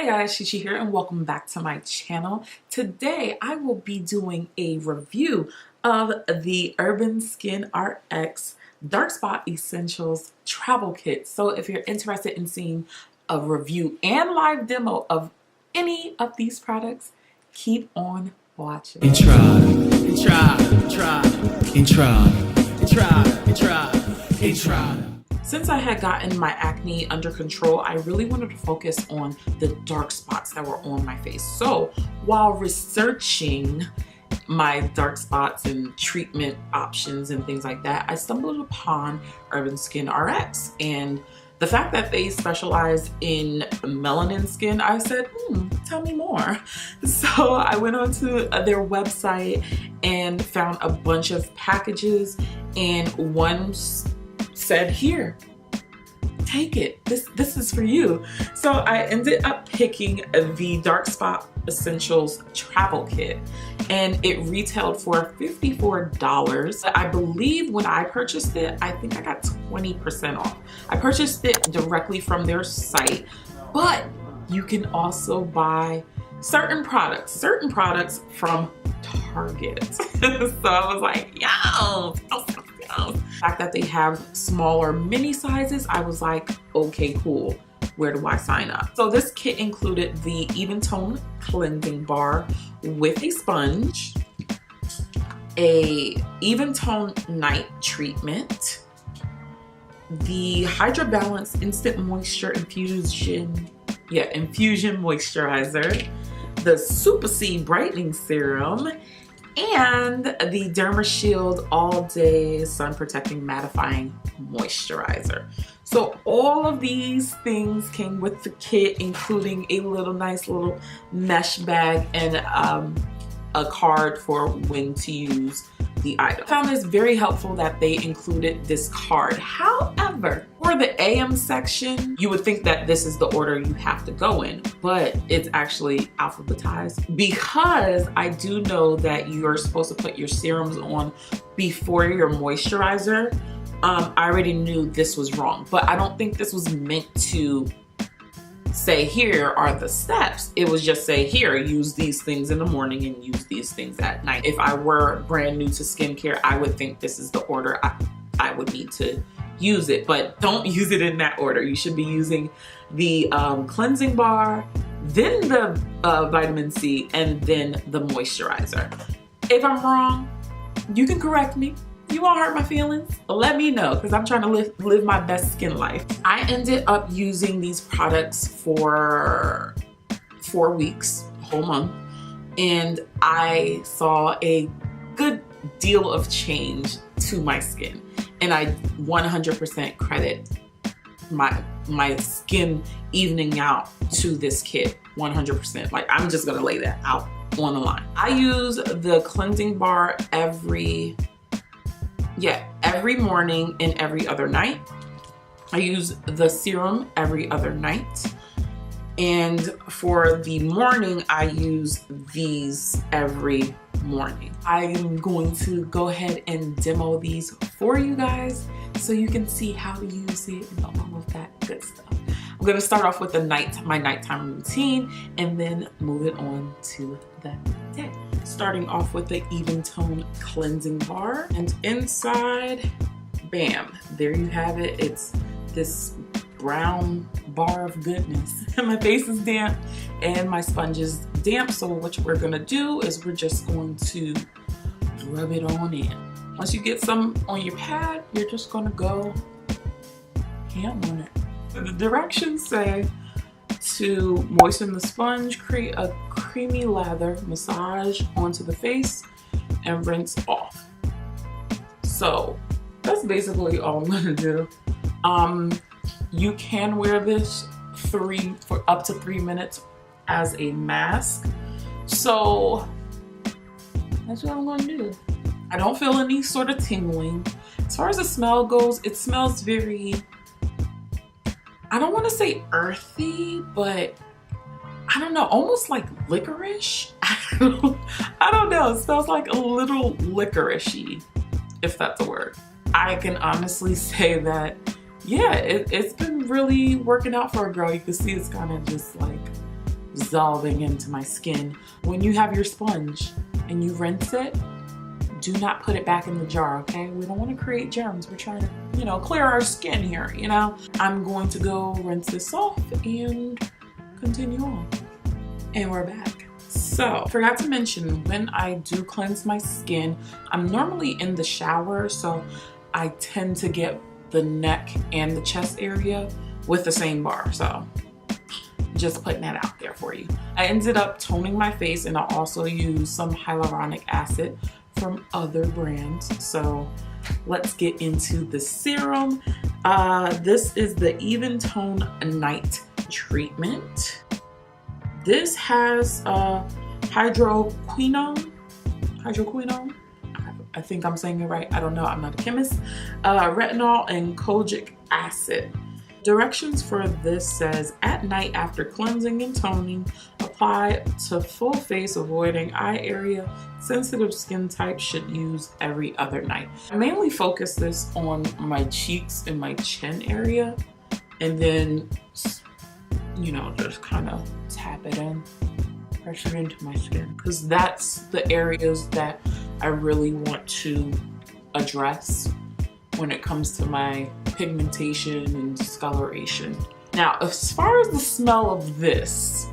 Hey guys, Shishi here and welcome back to my channel. Today I will be doing a review of the Urban Skin RX Dark Spot Essentials Travel Kit. So if you're interested in seeing a review and live demo of any of these products, keep on watching. Since I had gotten my acne under control, I really wanted to focus on the dark spots that were on my face. So while researching my dark spots and treatment options and things like that, I stumbled upon Urban Skin RX. And the fact that they specialize in melanin skin, I said, tell me more. So I went onto their website and found a bunch of packages, and one said, here, take it. This is for you. So I ended up picking the Dark Spot Essentials Travel Kit, and it retailed for $54. I believe when I purchased it, I think I got 20% off. I purchased it directly from their site, but you can also buy certain products from Target. So I was like, yo. The fact that they have smaller mini sizes, I was like, okay, cool. Where do I sign up? So this kit included the Even Tone Cleansing Bar with a sponge, a Even Tone Night Treatment, the HydraBalance Instant Moisture Infusion Moisturizer, the Super C Brightening Serum, and the DermShield All Day Sun Protecting Mattifying Moisturizer. So all of these things came with the kit, including a nice little mesh bag and a card for when to use the item. I found this very helpful that they included this card. However, for the AM section, you would think that this is the order you have to go in, but it's actually alphabetized, because I do know that you're supposed to put your serums on before your moisturizer. I already knew this was wrong, but I don't think this was meant to say here are the steps. It was just say here, use these things in the morning and use these things at night. If I were brand new to skincare, I would think this is the order I would need to use it, but don't use it in that order. You should be using the cleansing bar, then the vitamin C, and then the moisturizer. If I'm wrong, you can correct me. You won't hurt my feelings. Let me know, because I'm trying to live my best skin life. I ended up using these products for 4 weeks, a whole month, and I saw a good deal of change to my skin. And I 100% credit my skin evening out to this kit, 100%. Like, I'm just gonna lay that out on the line. I use the cleansing bar every morning and every other night. I use the serum every other night. And for the morning, I use these every morning. I'm going to go ahead and demo these for you guys so you can see how to use it and all of that good stuff. I'm going to start off with my nighttime routine and then move it on to the day. Starting off with the Even Tone Cleansing Bar, and inside, bam, there you have it. It's this brown bar of goodness. My face is damp and my sponge is damp, so what we're gonna do is we're just going to rub it on in. Once you get some on your pad, you're just gonna go ham on it. The directions say to moisten the sponge, create a creamy lather, massage onto the face, and rinse off. So that's basically all I'm gonna do. You can wear this for up to 3 minutes as a mask. So that's what I'm gonna do. I don't feel any sort of tingling. As far as the smell goes, it smells very, I don't want to say earthy, but I don't know, almost like licorice. I don't know, it smells like a little licoricey, if that's a word. I can honestly say that, yeah, it's been really working out for a girl. You can see it's kind of just like dissolving into my skin. When you have your sponge and you rinse it, do not put it back in the jar, okay? We don't want to create germs. We're trying to, you know, clear our skin here, you know? I'm going to go rinse this off and continue on. And we're back. So, forgot to mention, when I do cleanse my skin, I'm normally in the shower, so I tend to get the neck and the chest area with the same bar. So, just putting that out there for you. I ended up toning my face, and I also used some hyaluronic acid from other brands. So let's get into the serum. This is the Even Tone Night Treatment. This has hydroquinone. I think I'm saying it right. I don't know, I'm not a chemist. Retinol and kojic acid. Directions for this says, at night after cleansing and toning, apply to full face, avoiding eye area. Sensitive skin types should use every other night. I mainly focus this on my cheeks and my chin area, and then, you know, just kind of tap it in, pressure into my skin, because that's the areas that I really want to address when it comes to my pigmentation and discoloration. Now, as far as the smell of this,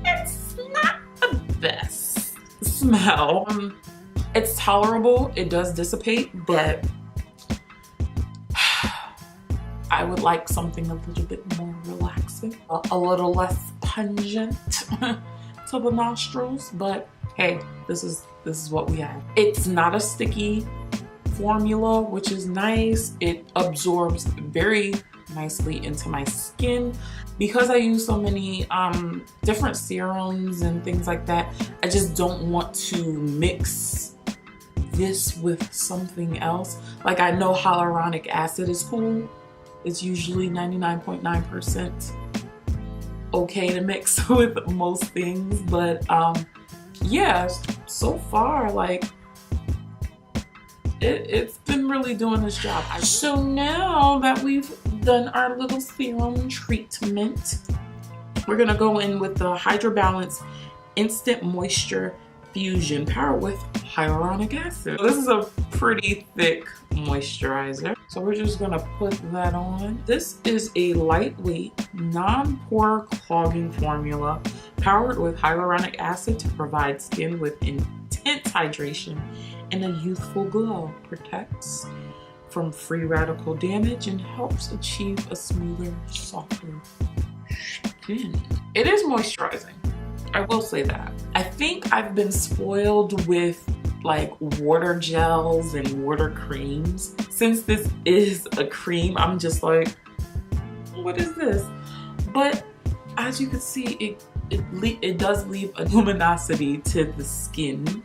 it's not the best smell. It's tolerable, it does dissipate, but I would like something a little bit more relaxing, a little less pungent to the nostrils, but hey, this is what we have. It's not a sticky formula, which is nice. It absorbs very nicely into my skin. Because I use so many different serums and things like that, I just don't want to mix this with something else. Like, I know hyaluronic acid is cool. It's usually 99.9% okay to mix with most things, but yeah, so far, like, it's been really doing this job. So now that we've done our little serum treatment, we're gonna go in with the HydraBalance Instant Moisture Fusion powered with hyaluronic acid. So this is a pretty thick moisturizer. So we're just gonna put that on. This is a lightweight, non-pore clogging formula powered with hyaluronic acid to provide skin with intense hydration and a youthful glow. Protects from free radical damage and helps achieve a smoother, softer skin. It is moisturizing, I will say that. I think I've been spoiled with like water gels and water creams. Since this is a cream, I'm just like, what is this? But as you can see, it does leave a luminosity to the skin.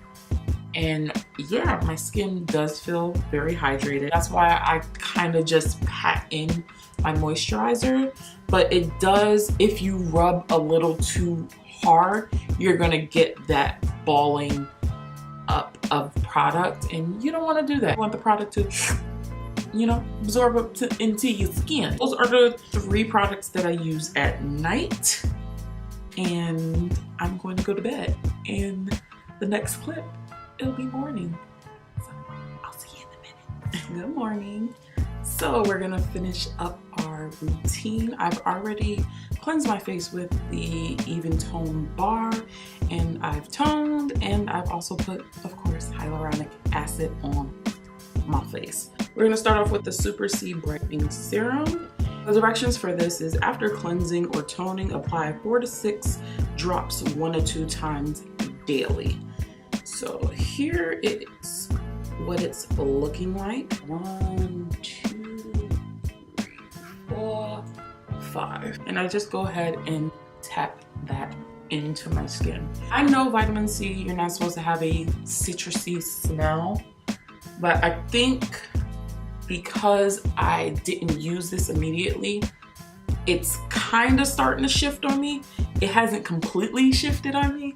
And yeah, my skin does feel very hydrated. That's why I kind of just pat in my moisturizer. But it does, if you rub a little too hard, you're gonna get that balling up of product, and you don't want to do that. You want the product to, you know, absorb up into your skin. Those are the 3 products that I use at night, and I'm going to go to bed. And the next clip, it'll be morning. So I'll see you in a minute. Good morning. So we're gonna finish up our routine. I've already cleansed my face with the Even Tone bar, and I've toned, and I've also put, of course, hyaluronic acid on my face. We're gonna start off with the Super C Brightening Serum. The directions for this is, after cleansing or toning, apply 4 to 6 drops 1 to 2 times daily. So here is what it's looking like. 1, 2, 3, 4, 5. And I just go ahead and tap that into my skin. I know vitamin C, you're not supposed to have a citrusy smell, but I think because I didn't use this immediately, it's kind of starting to shift on me. It hasn't completely shifted on me.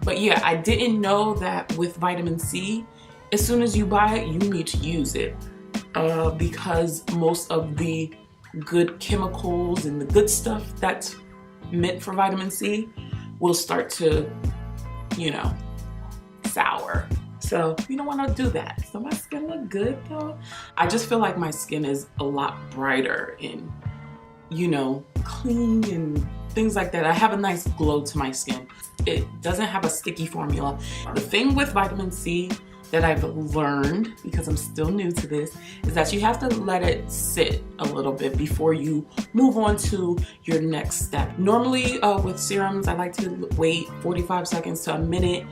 But yeah, I didn't know that with vitamin C, as soon as you buy it, you need to use it because most of the good chemicals and the good stuff that's meant for vitamin C will start to, you know, sour. So you don't want to do that. So my skin look good though. I just feel like my skin is a lot brighter and, you know, clean and things like that. I have a nice glow to my skin. It doesn't have a sticky formula. The thing with vitamin C that I've learned, because I'm still new to this, is that you have to let it sit a little bit before you move on to your next step. Normally with serums, I like to wait 45 seconds to a minute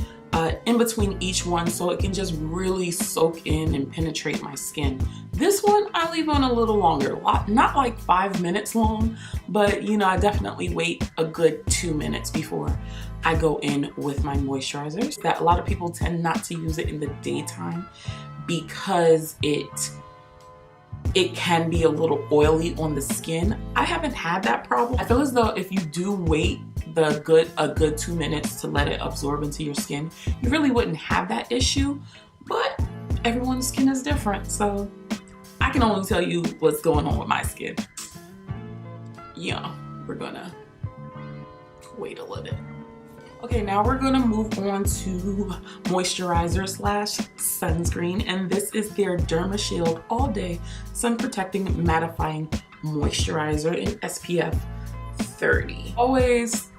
in between each one so it can just really soak in and penetrate my skin. This one I leave on a little longer, not like 5 minutes long, but you know, I definitely wait a good 2 minutes before I go in with my moisturizers. That a lot of people tend not to use it in the daytime because it can be a little oily on the skin. I haven't had that problem. I feel as though if you do wait a good 2 minutes to let it absorb into your skin, you really wouldn't have that issue, but everyone's skin is different, so I can only tell you what's going on with my skin. Yeah, we're gonna wait a little bit. Okay, now we're gonna move on to moisturizer slash sunscreen, and this is their DermShield All Day Sun Protecting Mattifying Moisturizer in SPF 30. Always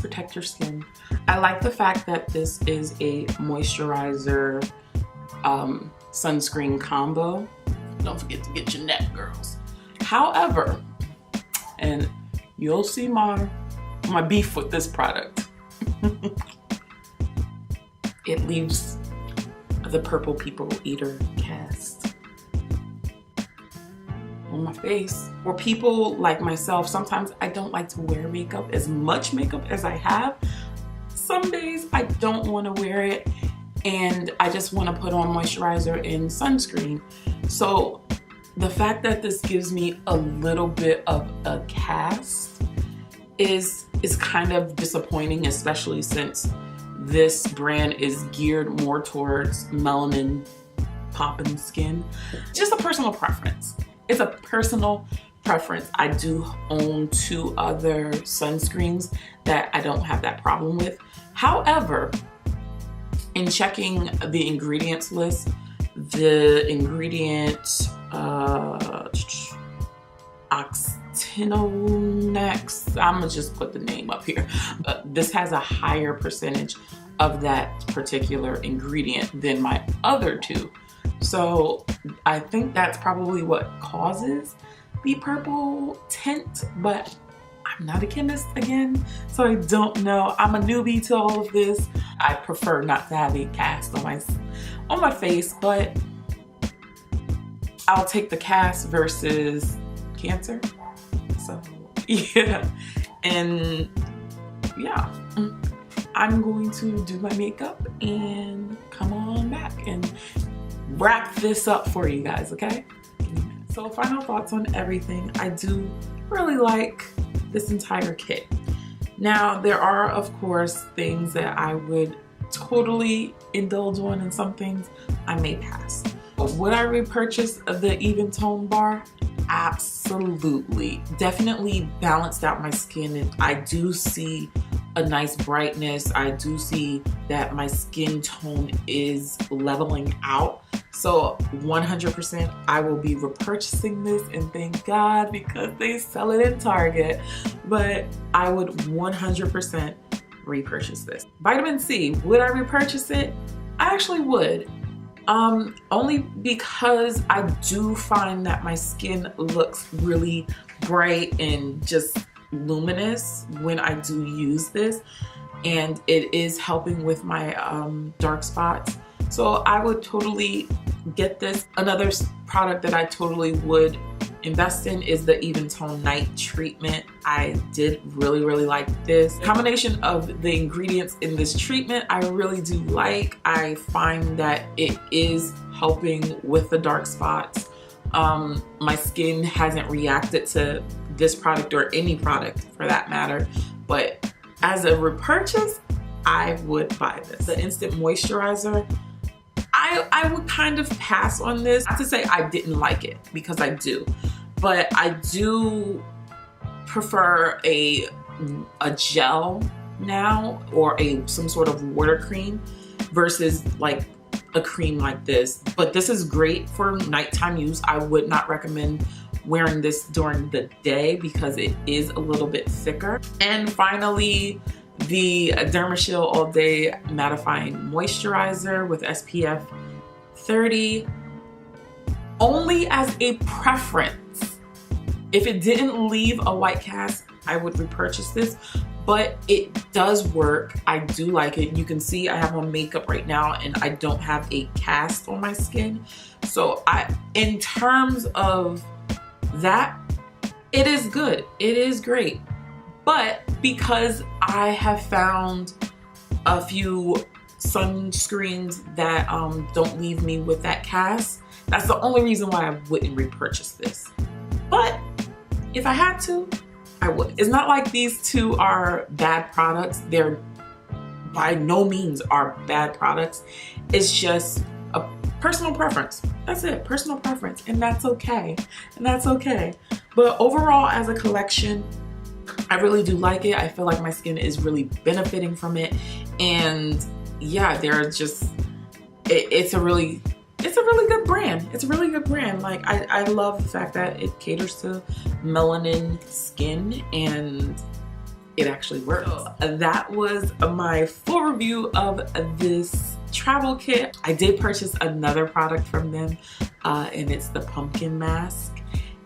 protect your skin. I like the fact that this is a moisturizer sunscreen combo. Don't forget to get your neck, girls. However, and you'll see my beef with this product. It leaves the purple people eater cast on my face. For people like myself, sometimes I don't like to wear makeup, as much makeup as I have. Some days I don't want to wear it and I just want to put on moisturizer and sunscreen. So the fact that this gives me a little bit of a cast is kind of disappointing, especially since this brand is geared more towards melanin popping skin. Just a personal preference. It's a personal preference. I do own 2 other sunscreens that I don't have that problem with. However, in checking the ingredients list, the ingredient Oxytenonex, I'm gonna just put the name up here. This has a higher percentage of that particular ingredient than my other 2. So I think that's probably what causes the purple tint, but I'm not a chemist again, so I don't know. I'm a newbie to all of this. I prefer not to have a cast on my face, but I'll take the cast versus cancer. So yeah, and yeah, I'm going to do my makeup and come on back and wrap this up for you guys, okay? So final thoughts on everything. I do really like this entire kit. Now there are of course things that I would totally indulge on, and some things I may pass. But would I repurchase the even tone bar? Absolutely. Definitely balanced out my skin, and I do see a nice brightness. I do see that my skin tone is leveling out. So 100% I will be repurchasing this, and thank God, because they sell it in Target. But I would 100% repurchase this. Vitamin C, would I repurchase it? I actually would. Only because I do find that my skin looks really bright and just luminous when I do use this, and it is helping with my dark spots. So I would totally get this. Another product that I totally would invest in is the Even Tone Night Treatment. I did really like this. Combination of the ingredients in this treatment I really do like. I find that it is helping with the dark spots. My skin hasn't reacted to this product or any product for that matter, but as a repurchase, I would buy this. The Instant Moisturizer, I would kind of pass on this. Not to say I didn't like it, because I do, but I do prefer a a gel now, or some sort of water cream versus like a cream like this. But this is great for nighttime use. I would not recommend wearing this during the day because it is a little bit thicker. And finally, the DermShield All Day Mattifying Moisturizer with SPF 30, only as a preference. If it didn't leave a white cast, I would repurchase this, but it does work. I do like it. You can see I have on makeup right now and I don't have a cast on my skin. So in terms of that, it is good. It is great. But because I have found a few sunscreens that don't leave me with that cast, that's the only reason why I wouldn't repurchase this. But if I had to, I would. It's not like these two are bad products. They're by no means are bad products. It's just a personal preference. That's it, personal preference, and that's okay. And that's okay. But overall, as a collection, I really do like it. I feel like my skin is really benefiting from it. And yeah, it's a really good brand. It's a really good brand. Like I love the fact that it caters to melanin skin and it actually works. So that was my full review of this travel kit. I did purchase another product from them and it's the pumpkin mask,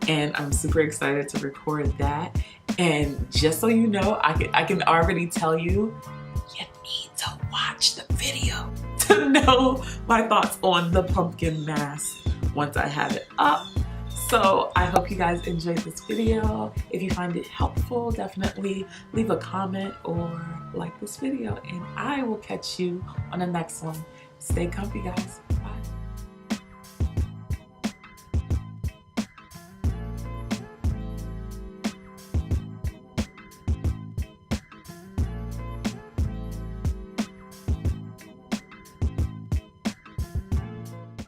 and I'm super excited to record that. And just so you know, I can already tell you, you need to watch the video to know my thoughts on the pumpkin mask once I have it up. So I hope you guys enjoyed this video. If you find it helpful, definitely leave a comment or like this video, and I will catch you on the next one. Stay comfy, guys.